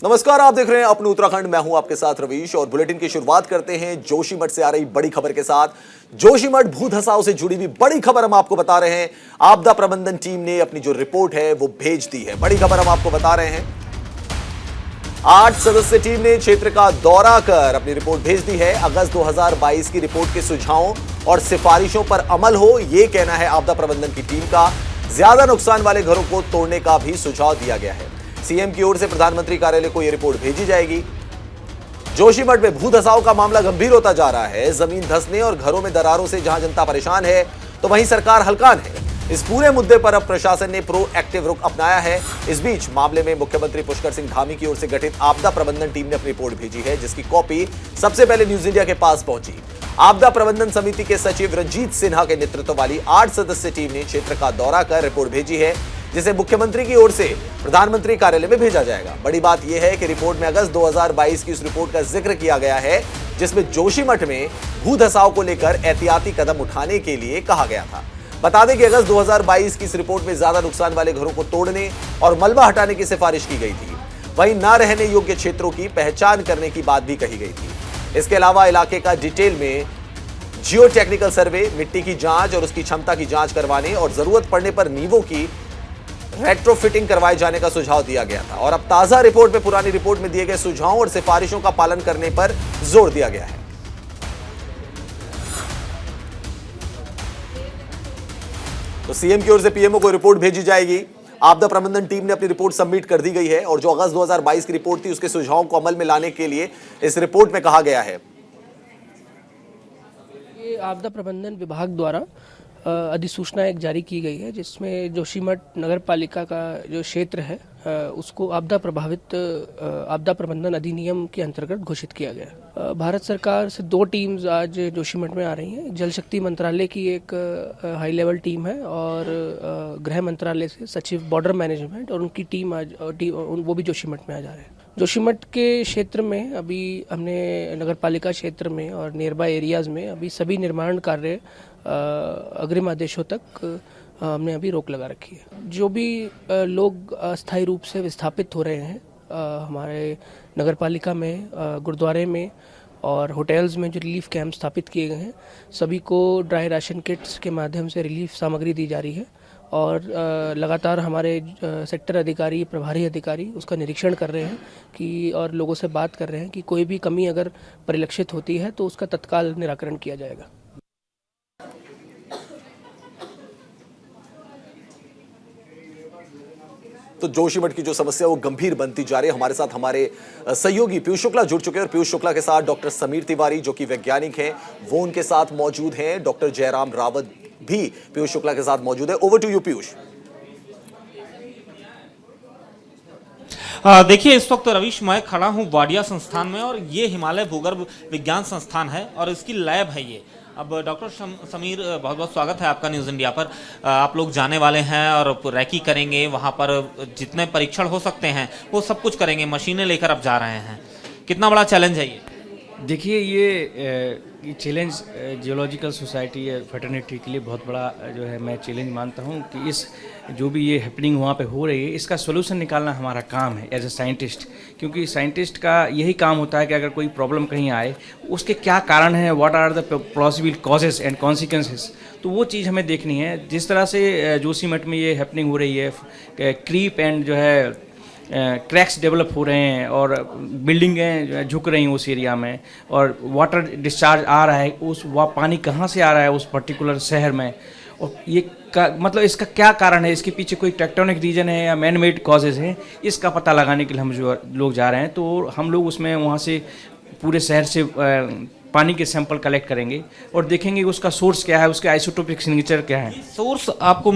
नमस्कार, आप देख रहे हैं अपने उत्तराखंड। मैं हूं आपके साथ रवीश और बुलेटिन की शुरुआत करते हैं जोशीमठ से आ रही बड़ी खबर के साथ। जोशीमठ भू धसाव से जुड़ी हुई बड़ी खबर हम आपको बता रहे हैं। आपदा प्रबंधन टीम ने अपनी जो रिपोर्ट है वो भेज दी है। बड़ी खबर हम आपको बता रहे हैं। 8 सदस्यीय टीम ने क्षेत्र का दौरा कर अपनी रिपोर्ट भेज दी है। अगस्त 2022 की रिपोर्ट के सुझावों और सिफारिशों पर अमल हो, यह कहना है आपदा प्रबंधन की टीम का। ज्यादा नुकसान वाले घरों को तोड़ने का भी सुझाव दिया गया है। सीएम की ओर से प्रधानमंत्री कार्यालय को यह रिपोर्ट भेजी जाएगी। जोशीमठ में भू धसाव का मामला गंभीर होता जा रहा है। जमीन धंसने और घरों में दरारों से जहां जनता परेशान है, तो वहीं सरकार हलकान है। इस पूरे मुद्दे पर अब प्रशासन ने प्रोएक्टिव रुख अपनाया है। इस बीच मामले में मुख्यमंत्री पुष्कर सिंह धामी की ओर से गठित आपदा प्रबंधन टीम ने अपनी रिपोर्ट भेजी है, जिसकी कॉपी सबसे पहले न्यूज इंडिया के पास पहुंची। आपदा प्रबंधन समिति के सचिव रंजीत सिन्हा के नेतृत्व वाली 8 सदस्यीय टीम ने क्षेत्र का दौरा कर रिपोर्ट भेजी है, जिसे मुख्यमंत्री की ओर से प्रधानमंत्री कार्यालय में भेजा जाएगा। बड़ी बात यह है कि रिपोर्ट में अगस्त 2022 की उस रिपोर्ट का जिक्र किया गया है, जिसमें जोशीमठ में भू धसाव को लेकर एहतियाती कदम उठाने के लिए कहा गया था। बता दें कि अगस्त 2022 की इस रिपोर्ट में ज्यादा नुकसान वाले घरों को तोड़ने और मलबा हटाने की सिफारिश की गई थी। वहीं न रहने योग्य क्षेत्रों की पहचान करने की बात भी कही गई थी। इसके अलावा इलाके का डिटेल में जियो टेक्निकल सर्वे, मिट्टी की जांच और उसकी क्षमता की जांच करवाने और जरूरत पड़ने पर नींवों की रेट्रोफिटिंग करवाए जाने का सुझाव दिया गया था। और अब ताजा रिपोर्ट में पुरानी रिपोर्ट में दिए गए सुझावों और सिफारिशों का पालन करने पर जोर दिया गया है। तो सीएम की ओर से पीएमओ को रिपोर्ट भेजी जाएगी। आपदा प्रबंधन टीम ने अपनी रिपोर्ट सबमिट कर दी गई है और जो अगस्त 2022 की रिपोर्ट थी, उसके सुझावों को अमल में लाने के लिए इस रिपोर्ट में कहा गया है। ये आपदा प्रबंधन विभाग द्वारा अधिसूचना एक जारी की गई है, जिसमें जोशीमठ नगर पालिका का जो क्षेत्र है उसको आपदा प्रबंधन अधिनियम के अंतर्गत घोषित किया गया। भारत सरकार से 2 टीम्स आज जोशीमठ में आ रही हैं। जल शक्ति मंत्रालय की एक हाई लेवल टीम है और गृह मंत्रालय से सचिव बॉर्डर मैनेजमेंट और उनकी टीम आज वो भी जोशीमठ में आ जा रहे हैं। जोशीमठ के क्षेत्र में अभी हमने नगर पालिका क्षेत्र में और नियर बाय एरियाज में अभी सभी निर्माण कार्य अग्रिम आदेशों तक हमने अभी रोक लगा रखी है। जो भी लोग अस्थायी रूप से विस्थापित हो रहे हैं हमारे नगर पालिका में, गुरुद्वारे में और होटल्स में जो रिलीफ कैंप स्थापित किए गए हैं, सभी को ड्राई राशन किट्स के माध्यम से रिलीफ सामग्री दी जा रही है और लगातार हमारे सेक्टर अधिकारी, प्रभारी अधिकारी उसका निरीक्षण कर रहे हैं कि और लोगों से बात कर रहे हैं कि कोई भी कमी अगर परिलक्षित होती है तो उसका तत्काल निराकरण किया जाएगा। तो जोशीमठ की जो समस्या वो गंभीर बनती जा रही है। हमारे साथ हमारे सहयोगी पीयूष शुक्ला जुड़ चुके हैं और पीयूष शुक्ला के साथ डॉक्टर समीर तिवारी जो कि वैज्ञानिक हैं, वो उनके साथ मौजूद हैं। डॉक्टर जयराम रावत भी पीयूष शुक्ला के साथ मौजूद है। Over to you Piyush. देखिए, इस वक्त रवीश मैं खड़ा हूं वाडिया संस्थान में और ये हिमालय भूगर्भ विज्ञान संस्थान है और इसकी लैब है ये। अब डॉक्टर समीर, बहुत बहुत स्वागत है आपका न्यूज़ इंडिया पर। आप लोग जाने वाले हैं और रैकी करेंगे, वहाँ पर जितने परीक्षण हो सकते हैं वो सब कुछ करेंगे, मशीनें लेकर आप जा रहे हैं। कितना बड़ा चैलेंज है ये? देखिए, ये चैलेंज जियोलॉजिकल सोसाइटी या फ्रेटर्निटी के लिए बहुत बड़ा जो है मैं चैलेंज मानता हूँ कि इस जो भी ये हैपनिंग वहाँ पे हो रही है, इसका सोल्यूशन निकालना हमारा काम है एज ए साइंटिस्ट। क्योंकि साइंटिस्ट का यही काम होता है कि अगर कोई प्रॉब्लम कहीं आए, उसके क्या कारण हैं, what are the possible causes and consequences, तो वो चीज़ हमें देखनी है। जिस तरह से जोशीमठ में ये हैपनिंग हो रही है, क्रीप एंड जो है क्रैक्स डेवलप हो रहे हैं और बिल्डिंगें झुक रही हैं उस एरिया में और वाटर डिस्चार्ज आ रहा है, उस पानी कहाँ से आ रहा है उस पर्टिकुलर शहर में, और ये मतलब इसका क्या कारण है, इसके पीछे कोई टेक्टोनिक रीजन है या मैन मेड कॉजेज हैं, इसका पता लगाने के लिए हम जो लोग जा रहे हैं। तो हम लोग उसमें वहाँ से पूरे शहर से पानी के सैंपल कलेक्ट करेंगे और देखेंगे उसका सोर्स क्या है, उसके आइसोटोपिक सिग्नेचर क्या है। सोर्स आपको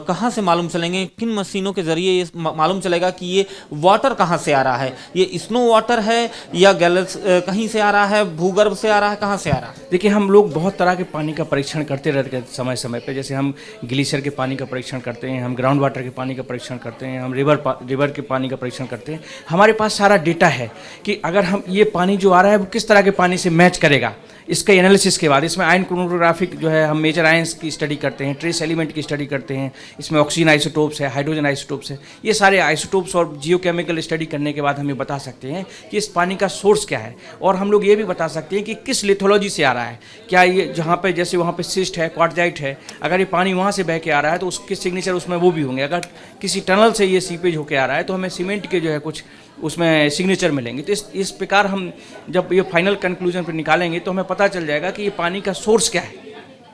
कहाँ से मालूम चलेंगे? किन मशीनों के जरिए ये मालूम चलेगा कि ये वाटर कहाँ से आ रहा है? ये स्नो वाटर है या गैलस कहीं से आ रहा है, भूगर्भ से आ रहा है, कहाँ से आ रहा है? देखिए, हम लोग बहुत तरह के पानी का परीक्षण करते रहते हैं समय समय पे। जैसे हम ग्लेशियर के पानी का परीक्षण करते हैं, हम ग्राउंड वाटर के पानी का परीक्षण करते हैं, हम रिवर के पानी का परीक्षण करते हैं। हमारे पास सारा डेटा है कि अगर हम ये पानी जो आ रहा है वो किस तरह के पानी से मैच करेगा। मिलेगा इसके एनालिसिस के बाद। इसमें आयन क्रोमैटोग्राफिक जो है हम मेजर आयंस की स्टडी करते हैं, ट्रेस एलिमेंट की स्टडी करते हैं, इसमें ऑक्सीजन आइसोटोप्स है, हाइड्रोजन आइसोटोप्स है। ये सारे आइसोटोप्स और जियोकेमिकल स्टडी करने के बाद हम ये बता सकते हैं कि इस पानी का सोर्स क्या है। और हम लोग ये भी बता सकते हैं कि किस लिथोलॉजी से आ रहा है। क्या ये जहाँ पे जैसे वहाँ पे सिस्ट है, क्वार्टजाइट है, अगर ये पानी वहाँ से बह के आ रहा है तो उसके सिग्नेचर उसमें वो भी होंगे। अगर किसी टनल से ये सीपेज होके आ रहा है तो हमें सीमेंट के जो है कुछ उसमें सिग्नेचर मिलेंगे। तो इस प्रकार हम जब ये फाइनल कंक्लूजन पर निकालेंगे तो हमें पता चल जाएगा कि ये पानी का सोर्स क्या है।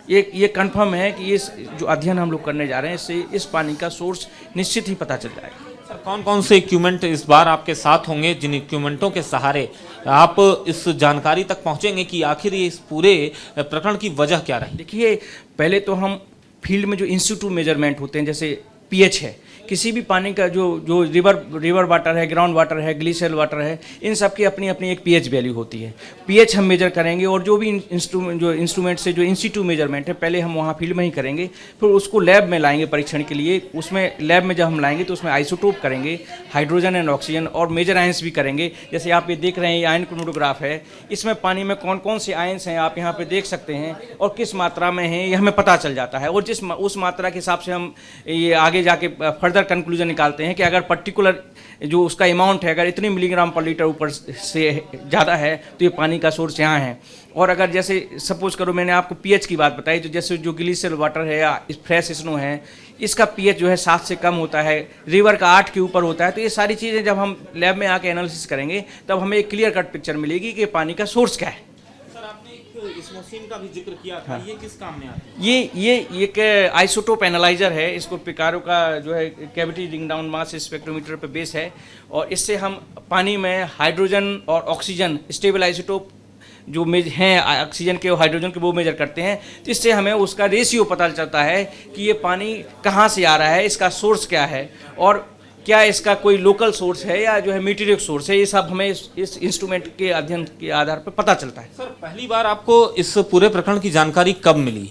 ये कंफर्म है कि ये जो अध्ययन हम लोग करने जा रहे हैं इससे इस पानी का सोर्स निश्चित ही पता चल जाएगा। सर, कौन कौन से इक्विपमेंट इस बार आपके साथ होंगे, जिन इक्विपमेंटों के सहारे आप इस जानकारी तक पहुंचेंगे कि आखिर ये इस पूरे प्रकरण की वजह क्या रही? देखिए, पहले तो हम फील्ड में जो इंस्टीट्यूट मेजरमेंट होते हैं, जैसे पीएच है, किसी भी पानी का जो रिवर वाटर है, ग्राउंड वाटर है, ग्लेशियर वाटर है, इन सब की अपनी अपनी एक पीएच वैल्यू होती है। पीएच हम मेजर करेंगे और जो भी इंस्ट्रूमेंट से जो इंस्टीट्यूट मेजरमेंट है पहले हम वहाँ फील्ड में ही करेंगे, फिर उसको लैब में लाएंगे परीक्षण के लिए। उसमें लैब में जब हम लाएंगे तो उसमें आइसोटोप करेंगे, हाइड्रोजन एंड ऑक्सीजन, और मेजर आयंस भी करेंगे। जैसे आप ये देख रहे हैं, ये आयन क्रोमैटोग्राफ है, इसमें पानी में कौन कौन से आयंस हैं आप यहाँ पे देख सकते हैं और किस मात्रा में हैं ये हमें पता चल जाता है। और उस मात्रा के हिसाब से हम ये आगे जाके फर्दर कंक्लूजन निकालते हैं कि अगर पर्टिकुलर जो उसका अमाउंट है अगर इतने मिलीग्राम पर लीटर ऊपर से ज़्यादा है तो ये पानी का सोर्स यहाँ है। और अगर जैसे सपोज करो मैंने आपको पीएच की बात बताई, तो जैसे जो ग्लेशियर वाटर है या फ्रेश स्नो है, इसका पीएच जो है 7 से कम होता है, रिवर का 8 के ऊपर होता है। तो ये सारी चीज़ें जब हम लैब में आके एनालिसिस करेंगे तब हमें एक क्लियर कट पिक्चर मिलेगी कि पानी का सोर्स क्या है। इस मशीन का भी जिक्र किया था, ये किस काम में आती है? ये एक आइसोटोप एनालाइजर है। इसको पिकारो का जो है कैविटी रिंग डाउन मास स्पेक्ट्रोमीटर पे बेस है, और इससे हम पानी में हाइड्रोजन और ऑक्सीजन स्टेबल आइसोटोप जो हैं ऑक्सीजन के और हाइड्रोजन के वो मेजर करते हैं। तो इससे हमें उसका रेशियो पता चलता है कि ये पानी कहाँ से आ रहा है, इसका सोर्स क्या है, और क्या इसका कोई लोकल सोर्स है या जो है मीटेरियल सोर्स है। ये सब हमें इस इंस्ट्रूमेंट के अध्ययन के आधार पर पता चलता है। सर, पहली बार आपको इस पूरे प्रकरण की जानकारी कब मिली?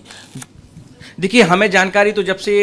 देखिए, हमें जानकारी तो जब से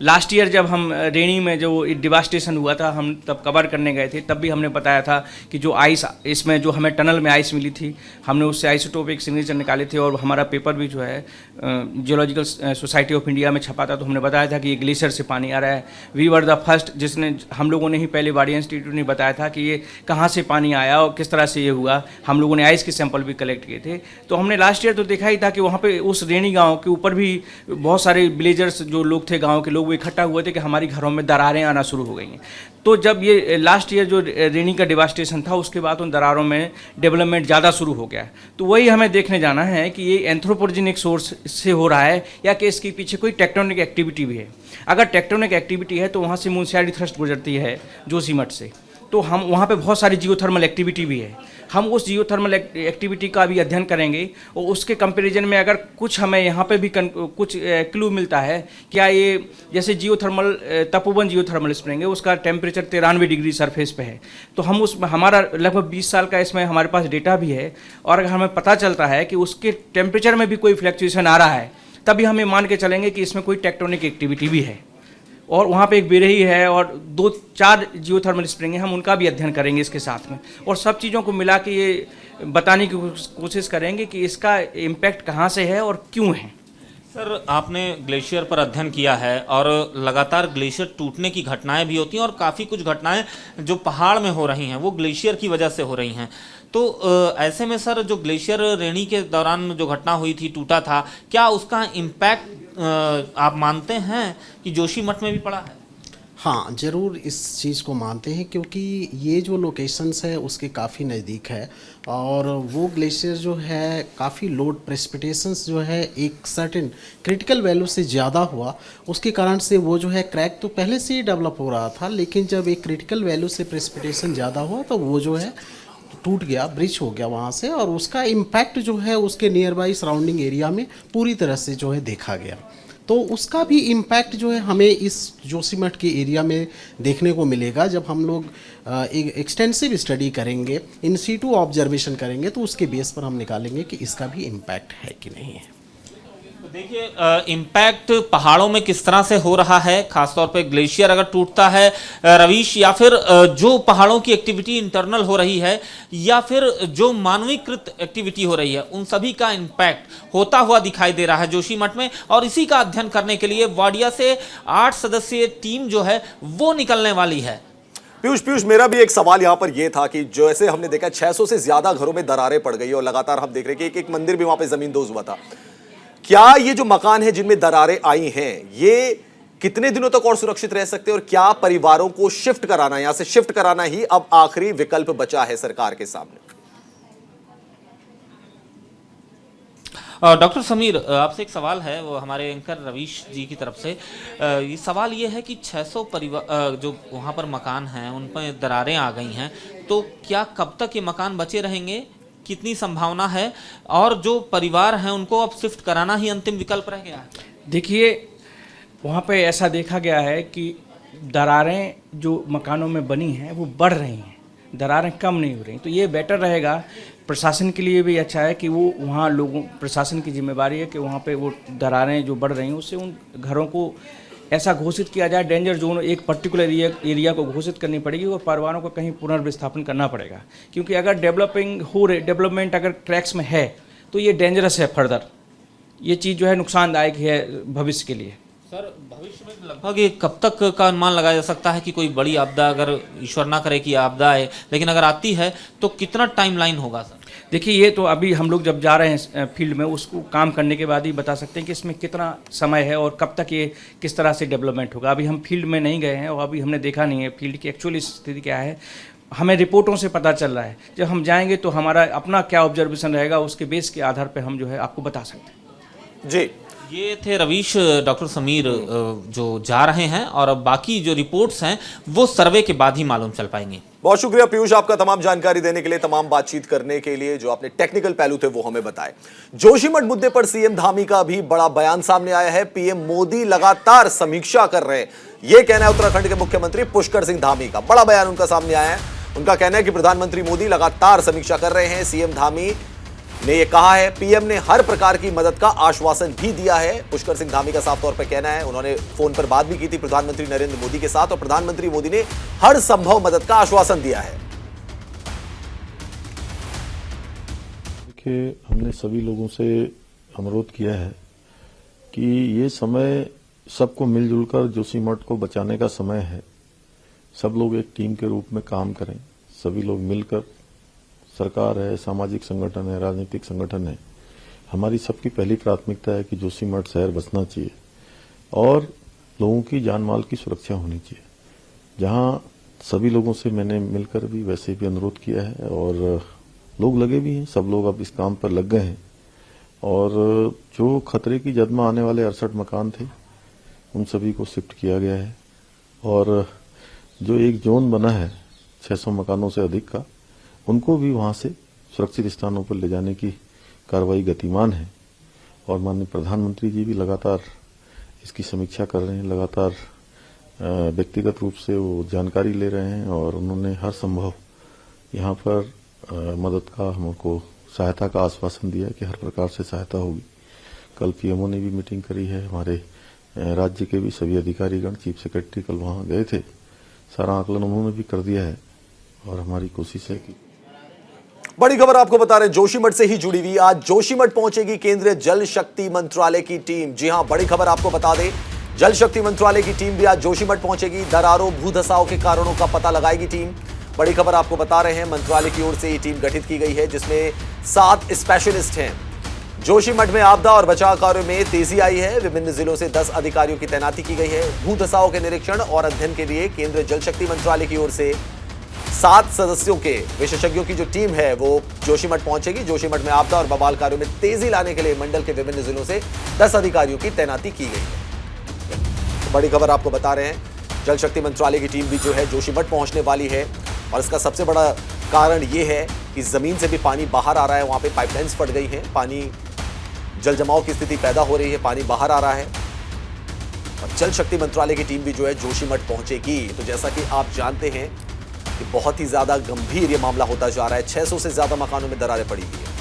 लास्ट ईयर जब हम रेनी में जो डिवास्टेशन हुआ था, हम तब कवर करने गए थे, तब भी हमने बताया था कि जो आइस इसमें जो हमें टनल में आइस मिली थी, हमने उससे आइसोटोपिक सिग्नेचर निकाले थे। और हमारा पेपर भी जो है जियोलॉजिकल सोसाइटी ऑफ इंडिया में छपा था, तो हमने बताया था कि ये ग्लेशियर से पानी आ रहा है। वी वर द फर्स्ट जिसने, हम लोगों ने ही पहले वाडिया इंस्टीट्यूट ने बताया था कि ये कहाँ से पानी आया और किस तरह से ये हुआ। हम लोगों ने आइस के सैंपल भी कलेक्ट किए थे। तो हमने लास्ट ईयर तो देखा ही था कि वहाँ पर उस रेनी गाँव के ऊपर भी बहुत सारे विलेजर्स जो लोग थे, गांव के लोग, वो इकट्ठा हुए थे कि हमारी घरों में दरारें आना शुरू हो गई हैं। तो जब ये लास्ट ईयर जो रेनी का डिवास्टेशन था, उसके बाद उन दरारों में डेवलपमेंट ज़्यादा शुरू हो गया। तो वही हमें देखने जाना है कि ये एंथ्रोपोजेनिक सोर्स से हो रहा है या कि इसके पीछे कोई टेक्टोनिक एक्टिविटी भी है। अगर टेक्टोनिक एक्टिविटी है तो वहाँ से मुनस्यारी थ्रस्ट गुजरती है जोशीमठ से, तो हम वहाँ पे बहुत सारी जियोथर्मल एक्टिविटी भी है। हम उस जियोथर्मल एक्टिविटी का भी अध्ययन करेंगे और उसके कंपैरिजन में अगर कुछ हमें यहाँ पे भी कुछ क्लू मिलता है, क्या ये जैसे जियोथर्मल तपोवन जियोथर्मल स्प्रिंग है, उसका टेम्परेचर 93 डिग्री सरफेस पे है, तो हम उसमें हमारा लगभग 20 साल का इसमें हमारे पास डेटा भी है। और अगर हमें पता चलता है कि उसके टेम्परेचर में भी कोई फ्लक्चुएशन आ रहा है, तभी हमें मान के चलेंगे कि इसमें कोई टेक्टोनिक एक्टिविटी भी है। और वहाँ पे एक बिरही है और 2-4 जियोथर्मल स्प्रिंग है, हम उनका भी अध्ययन करेंगे इसके साथ में। और सब चीज़ों को मिला के ये बताने की कोशिश करेंगे कि इसका इम्पैक्ट कहाँ से है और क्यों है। सर, आपने ग्लेशियर पर अध्ययन किया है और लगातार ग्लेशियर टूटने की घटनाएं भी होती हैं, और काफ़ी कुछ घटनाएं जो पहाड़ में हो रही हैं वो ग्लेशियर की वजह से हो रही हैं। तो ऐसे में सर, जो ग्लेशियर रेनी के दौरान जो घटना हुई थी, टूटा था, क्या उसका इम्पैक्ट आप मानते हैं कि जोशीमठ में भी पड़ा है? हाँ, ज़रूर इस चीज़ को मानते हैं, क्योंकि ये जो लोकेशंस है उसके काफ़ी नज़दीक है, और वो ग्लेशियर जो है काफ़ी लोड प्रेसिपिटेशंस जो है एक सर्टेन क्रिटिकल वैल्यू से ज़्यादा हुआ, उसके कारण से वो जो है क्रैक तो पहले से ही डेवलप हो रहा था, लेकिन जब एक क्रिटिकल वैल्यू से प्रेसिपिटेशन ज़्यादा हुआ तो वो जो है टूट गया, ब्रिज हो गया वहाँ से, और उसका इम्पैक्ट जो है उसके नियर बाई सराउंडिंग एरिया में पूरी तरह से जो है देखा गया। तो उसका भी इम्पैक्ट जो है हमें इस जोशीमठ के एरिया में देखने को मिलेगा। जब हम लोग एक एक्सटेंसिव स्टडी करेंगे, इन सीटू ऑब्जर्वेशन करेंगे, तो उसके बेस पर हम निकालेंगे कि इसका भी इम्पैक्ट है कि नहीं है। देखिए इम्पैक्ट पहाड़ों में किस तरह से हो रहा है, खासतौर पे ग्लेशियर अगर टूटता है रवीश, या फिर जो पहाड़ों की एक्टिविटी इंटरनल हो रही है या फिर जो मानवीकृत एक्टिविटी हो रही है, उन सभी का इम्पैक्ट होता हुआ दिखाई दे रहा है जोशीमठ में। और इसी का अध्ययन करने के लिए वाडिया से 8 सदस्यीय टीम जो है वो निकलने वाली है। पीयूष, मेरा भी एक सवाल यहां पर यह था कि जैसे हमने देखा 600 से ज्यादा घरों में दरारें पड़ गई और लगातार हम देख रहे हैं कि एक मंदिर भी वहां पे जमींदोज हुआ था। क्या ये जो मकान है जिनमें दरारें आई हैं, ये कितने दिनों तक और सुरक्षित रह सकते हैं और क्या परिवारों को शिफ्ट कराना, यहां से शिफ्ट कराना ही अब आखिरी विकल्प बचा है सरकार के सामने? डॉक्टर समीर, आपसे एक सवाल है, वो हमारे एंकर रवीश जी की तरफ से। ये सवाल ये है कि 600 परिवार जो वहाँ पर मकान हैं उन पर दरारें आ गई हैं, तो क्या कब तक ये मकान बचे रहेंगे, कितनी संभावना है, और जो परिवार हैं उनको अब शिफ्ट कराना ही अंतिम विकल्प रह गया है? देखिए, वहाँ पे ऐसा देखा गया है कि दरारें जो मकानों में बनी हैं वो बढ़ रही हैं, दरारें कम नहीं हो रही। तो ये बेटर रहेगा, प्रशासन के लिए भी अच्छा है कि वो वहाँ लोगों, प्रशासन की जिम्मेदारी है कि वहाँ पे वो दरारें जो बढ़ रही हैं उससे उन घरों को ऐसा घोषित किया जाए, डेंजर जोन एक पर्टिकुलर एरिया को घोषित करनी पड़ेगी और परिवारों को कहीं पुनर्विस्थापन करना पड़ेगा। क्योंकि अगर डेवलपमेंट अगर ट्रैक्स में है तो ये डेंजरस है, फर्दर ये चीज़ जो है नुकसानदायक है भविष्य के लिए। सर, भविष्य में लगभग ये कब तक का अनुमान लगाया जा सकता है कि कोई बड़ी आपदा, अगर ईश्वर ना करे कि आपदा आए, लेकिन अगर आती है तो कितना टाइमलाइन होगा सर? देखिए, ये तो अभी हम लोग जब जा रहे हैं फील्ड में, उसको काम करने के बाद ही बता सकते हैं कि इसमें कितना समय है और कब तक ये किस तरह से डेवलपमेंट होगा। अभी हम फील्ड में नहीं गए हैं और अभी हमने देखा नहीं है फील्ड की एक्चुअली स्थिति क्या है, हमें रिपोर्टों से पता चल रहा है। जब हम जाएंगे तो हमारा अपना क्या ऑब्जर्वेशन रहेगा, उसके बेस के आधार पर हम जो है आपको बता सकते हैं। जी, ये थे रवीश, डॉक्टर समीर जो जा रहे हैं, और अब बाकी जो रिपोर्ट्स हैं वो सर्वे के बाद ही मालूम चल पाएंगे। बहुत शुक्रिया पीयूष, आपका तमाम जानकारी देने के लिए, तमाम बातचीत करने के लिए, जो आपने टेक्निकल पहलू थे वो हमें बताए। जोशीमठ मुद्दे पर सीएम धामी का भी बड़ा बयान सामने आया है। पीएम मोदी लगातार समीक्षा कर रहे हैं, यह कहना है उत्तराखंड के मुख्यमंत्री पुष्कर सिंह धामी का। बड़ा बयान उनका सामने आया है। उनका कहना है कि प्रधानमंत्री मोदी लगातार समीक्षा कर रहे हैं। सीएम धामी ने यह कहा है, पीएम ने हर प्रकार की मदद का आश्वासन भी दिया है। पुष्कर सिंह धामी का साफ तौर पर कहना है, उन्होंने फोन पर बात भी की थी प्रधानमंत्री नरेंद्र मोदी के साथ और प्रधानमंत्री मोदी ने हर संभव मदद का आश्वासन दिया है। देखिए, हमने सभी लोगों से अनुरोध किया है कि ये समय सबको मिलजुल कर जोशीमठ को बचाने का समय है। सब लोग एक टीम के रूप में काम करें, सभी लोग मिलकर, सरकार है, सामाजिक संगठन है, राजनीतिक संगठन है, हमारी सबकी पहली प्राथमिकता है कि जोशीमठ शहर बचना चाहिए और लोगों की जान माल की सुरक्षा होनी चाहिए। जहां सभी लोगों से मैंने मिलकर भी वैसे भी अनुरोध किया है और लोग लगे भी हैं, सब लोग अब इस काम पर लग गए हैं। और जो खतरे की जद में आने वाले 68 मकान थे उन सभी को शिफ्ट किया गया है और जो एक जोन बना है 600 मकानों से अधिक का, उनको भी वहां से सुरक्षित स्थानों पर ले जाने की कार्रवाई गतिमान है। और माननीय प्रधानमंत्री जी भी लगातार इसकी समीक्षा कर रहे हैं, लगातार व्यक्तिगत रूप से वो जानकारी ले रहे हैं और उन्होंने हर संभव यहाँ पर मदद का, हमको सहायता का आश्वासन दिया कि हर प्रकार से सहायता होगी। कल पीएमओ ने भी मीटिंग करी है, हमारे राज्य के भी सभी अधिकारीगण, चीफ सेक्रेटरी कल वहां गए थे, सारा आकलन उन्होंने भी कर दिया है और हमारी कोशिश है कि। बड़ी खबर आपको बता रहे, जोशीमठ से ही जुड़ी हुई, आज जोशीमठ पहुंचेगी केंद्रीय जल शक्ति मंत्रालय की टीम। जी हां, बड़ी खबर आपको बता दें, जल शक्ति मंत्रालय की टीम भी आज जोशीमठ पहुंचेगी। दरारों, भूधसाव के कारणों का पता लगाएगी टीम। बड़ी खबर आपको बता रहे हैं, मंत्रालय की ओर से ये टीम गठित की गई है जिसमें 7 स्पेशलिस्ट हैं। जोशीमठ में आपदा और बचाव कार्यों में तेजी आई है। विभिन्न जिलों से 10 अधिकारियों की तैनाती की गई है। भूधसाव के निरीक्षण और अध्ययन के लिए केंद्रीय जल शक्ति मंत्रालय की ओर से 7 सदस्यों के विशेषज्ञों की जो टीम है वो जोशीमठ पहुंचेगी। जोशीमठ में आपदा और बवाल कार्यों में तेजी लाने के लिए मंडल के विभिन्न जिलों से 10 अधिकारियों की तैनाती की गई है। तो बड़ी खबर आपको बता रहे हैं, जल शक्ति मंत्रालय की टीम भी जो है जोशीमठ पहुंचने वाली है और इसका सबसे बड़ा कारण ये है कि जमीन से भी पानी बाहर आ रहा है। वहां पे पाइपलाइंस फट गई है, पानी जल जमाव की स्थिति पैदा हो रही है, पानी बाहर आ रहा है और जल शक्ति मंत्रालय की टीम भी जो है जोशीमठ पहुंचेगी। तो जैसा कि आप जानते हैं कि बहुत ही ज्यादा गंभीर ये मामला होता जा रहा है। 600 से ज्यादा मकानों में दरारें पड़ी हुई है।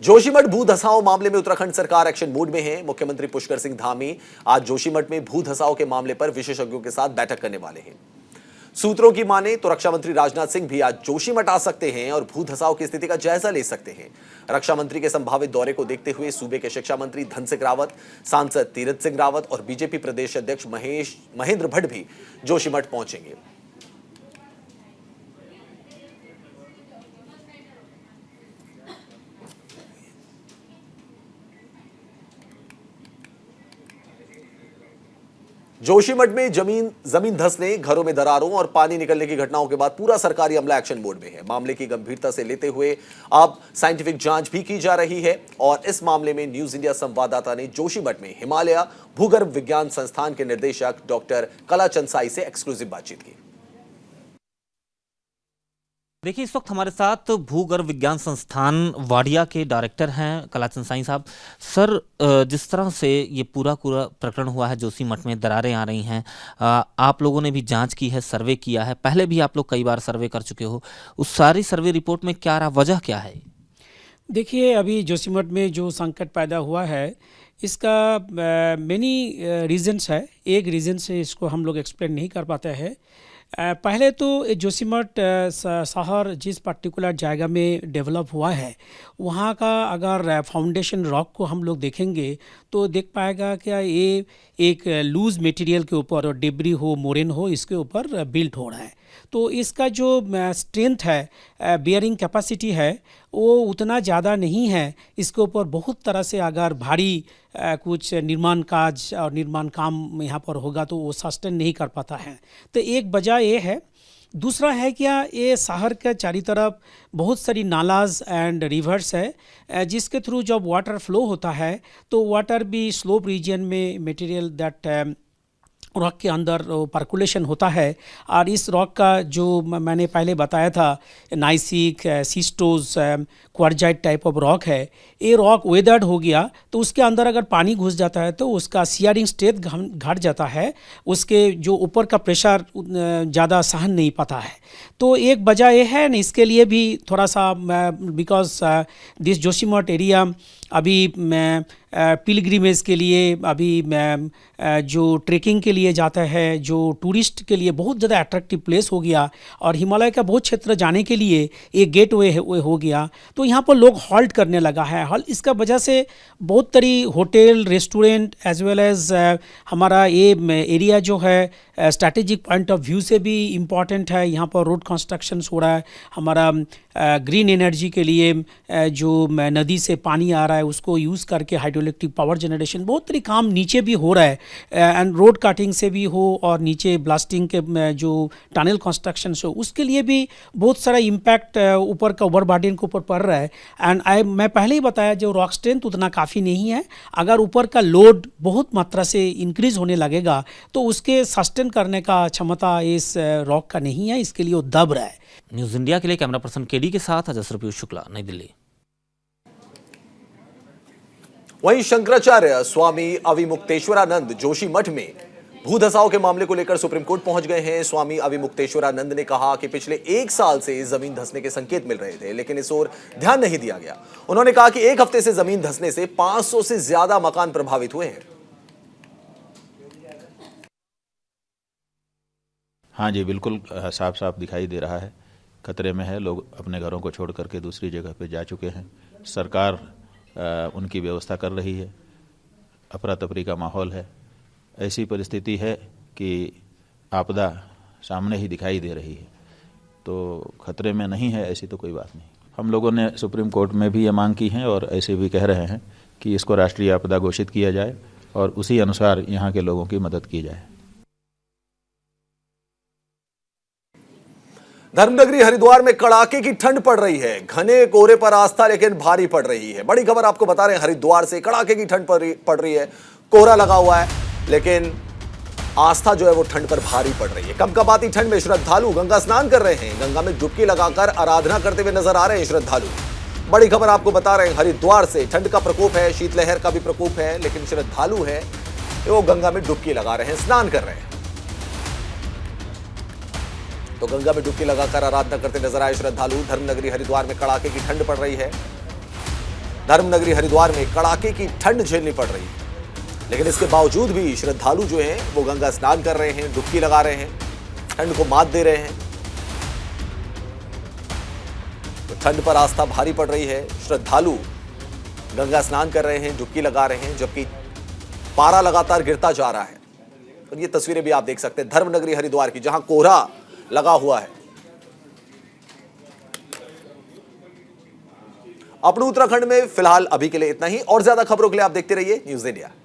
जोशीमठ भू धसाव मामले में उत्तराखंड सरकार एक्शन मोड में है। मुख्यमंत्री पुष्कर सिंह धामी आज जोशीमठ में भू धसाव के मामले पर विशेषज्ञों के साथ बैठक करने वाले हैं। सूत्रों की माने तो रक्षा मंत्री राजनाथ सिंह भी आज जोशीमठ आ सकते हैं और भू धसाव की स्थिति का जायजा ले सकते हैं। रक्षा मंत्री के संभावित दौरे को देखते हुए सूबे के शिक्षा मंत्री धन सिंह रावत, सांसद तीरथ सिंह रावत और बीजेपी प्रदेश अध्यक्ष महेंद्र भट्ट भी जोशीमठ पहुंचेंगे। जोशीमठ में जमीन धंसने, घरों में दरारों और पानी निकलने की घटनाओं के बाद पूरा सरकारी अमला एक्शन मोड में है। मामले की गंभीरता से लेते हुए अब साइंटिफिक जांच भी की जा रही है और इस मामले में न्यूज इंडिया संवाददाता ने जोशीमठ में हिमालय भूगर्भ विज्ञान संस्थान के निदेशक डॉक्टर कलाचंद साई से एक्सक्लूसिव बातचीत की। देखिए, इस वक्त हमारे साथ भूगर्भ विज्ञान संस्थान वाडिया के डायरेक्टर हैं कलाचंद साई साहब। सर, जिस तरह से ये पूरा प्रकरण हुआ है, जोशीमठ में दरारें आ रही हैं, आप लोगों ने भी जांच की है, सर्वे किया है, पहले भी आप लोग कई बार सर्वे कर चुके हो, उस सारी सर्वे रिपोर्ट में क्या रहा, वजह क्या है? देखिए, अभी जोशीमठ में जो संकट पैदा हुआ है इसका मेनी रीजंस है। एक रीज़न से इसको हम लोग एक्सप्लेन नहीं कर पाते हैं। पहले तो जोशीमठ शहर जिस पर्टिकुलर जगह में डेवलप हुआ है वहाँ का अगर फाउंडेशन रॉक को हम लोग देखेंगे तो देख पाएगा कि ये एक लूज मटेरियल के ऊपर और डेब्री हो, मोरेन हो, इसके ऊपर बिल्ट हो रहा है। तो इसका जो स्ट्रेंथ है, बियरिंग कैपेसिटी है, वो उतना ज़्यादा नहीं है। इसके ऊपर बहुत तरह से अगर भारी कुछ निर्माण काज और निर्माण काम यहाँ पर होगा तो वो सस्टेन नहीं कर पाता है। तो एक वजह ये है। दूसरा है क्या, ये शहर के चारों तरफ बहुत सारी नालाज एंड रिवर्स है जिसके थ्रू जब वाटर फ्लो होता है तो वाटर भी स्लोप रीजन में मटेरियल दैट रॉक के अंदर पर्कुलेशन होता है। और इस रॉक का जो मैंने पहले बताया था, नाइसिक, सिस्टोज, क्वार्जाइट टाइप ऑफ रॉक है, ये रॉक वेदर्ड हो गया तो उसके अंदर अगर पानी घुस जाता है तो उसका शियरिंग स्ट्रेंथ घट जाता है, उसके जो ऊपर का प्रेशर ज़्यादा सहन नहीं पाता है। तो एक वजह ये है न, इसके लिए भी थोड़ा सा बिकॉज दिस जोशीमठ एरिया अभी पिलग्रिमेज के लिए, अभी जो ट्रेकिंग के लिए जाता है, जो टूरिस्ट के लिए बहुत ज़्यादा अट्रैक्टिव प्लेस हो गया और हिमालय का बहुत क्षेत्र जाने के लिए एक गेट वे हो गया। तो यहाँ पर लोग हॉल्ट करने लगा है। इसका वजह से बहुत सारी hotel, restaurant as well as हमारा ये एरिया जो है स्ट्रैटेजिक पॉइंट ऑफ व्यू से भी इम्पॉर्टेंट है। यहाँ पर रोड कंस्ट्रक्शंस हो रहा है, हमारा ग्रीन एनर्जी के लिए जो नदी से पानी आ रहा है उसको यूज़ करके हाइड्रोइलेक्ट्रिक पावर जनरेशन, बहुत सारी काम नीचे भी हो रहा है एंड रोड कटिंग से भी हो और नीचे ब्लास्टिंग के जो टनल कंस्ट्रक्शन हो उसके लिए भी बहुत सारा इम्पैक्ट ऊपर का ओवरबर्डन के ऊपर पड़ रहा है। एंड मैं पहले ही बताया जो रॉक स्ट्रेंथ उतना काफ़ी नहीं है। अगर ऊपर का लोड बहुत मात्रा से इंक्रीज होने लगेगा तो उसके सस्टेन करने का क्षमता इस रॉक का नहीं है, इसके लिए वो दब रहा है। न्यूज इंडिया के लिए कैमरा पर्सन केडी के साथ अजस्र पीयूष शुक्ला, नई दिल्ली। वहीं शंकराचार्य स्वामी अविमुक्तेश्वरानंद जोशीमठ में भूधसाव के मामले को लेकर सुप्रीम कोर्ट पहुंच गए हैं। स्वामी अविमुक्तेश्वरानंद ने कहा कि पिछले 1 साल से जमीन धंसने के संकेत मिल रहे थे लेकिन इस ओर ध्यान नहीं दिया गया। उन्होंने कहा कि 1 हफ्ते से जमीन धंसने से 500 से ज्यादा मकान प्रभावित हुए हैं। हाँ जी, बिल्कुल साफ साफ दिखाई दे रहा है, खतरे में है। लोग अपने घरों को छोड़ करके दूसरी जगह पे जा चुके हैं। सरकार उनकी व्यवस्था कर रही है, अफरा तफरी का माहौल है। ऐसी परिस्थिति है कि आपदा सामने ही दिखाई दे रही है, तो खतरे में नहीं है ऐसी तो कोई बात नहीं। हम लोगों ने सुप्रीम कोर्ट में भी ये मांग की है और ऐसे भी कह रहे हैं कि इसको राष्ट्रीय आपदा घोषित किया जाए और उसी अनुसार यहाँ के लोगों की मदद की जाए। धर्मनगरी हरिद्वार में कड़ाके की ठंड पड़ रही है। घने कोहरे पर आस्था लेकिन भारी पड़ रही है। बड़ी खबर आपको बता रहे हैं, हरिद्वार से कड़ाके की ठंड पड़ रही है। कोहरा लगा हुआ है लेकिन आस्था जो है वो ठंड पर भारी पड़ रही है। कंपकंपाती ठंड में श्रद्धालु गंगा स्नान कर रहे हैं। गंगा में डुबकी लगाकर आराधना करते हुए नजर आ रहे हैं श्रद्धालु। बड़ी खबर आपको बता रहे हैं, हरिद्वार से ठंड का प्रकोप है, शीतलहर का भी प्रकोप है, लेकिन श्रद्धालु है वो गंगा में डुबकी लगा रहे हैं, स्नान कर रहे हैं। तो गंगा में डुबकी लगाकर आराधना करते नजर आए श्रद्धालु। धर्मनगरी हरिद्वार में कड़ाके की ठंड पड़ रही है। धर्मनगरी हरिद्वार में कड़ाके की ठंड झेलनी पड़ रही है, लेकिन इसके बावजूद भी श्रद्धालु जो हैं वो गंगा स्नान कर रहे हैं, डुबकी लगा रहे हैं, ठंड को मात दे रहे हैं। तो ठंड पर आस्था भारी पड़ रही है। श्रद्धालु गंगा स्नान कर रहे हैं, डुबकी लगा रहे हैं, जबकि पारा लगातार गिरता जा रहा है। और ये तस्वीरें भी आप देख सकते हैं धर्मनगरी हरिद्वार की, जहां कोहरा लगा हुआ है। अपने उत्तराखंड में फिलहाल अभी के लिए इतना ही। और ज्यादा खबरों के लिए आप देखते रहिए न्यूज़ इंडिया।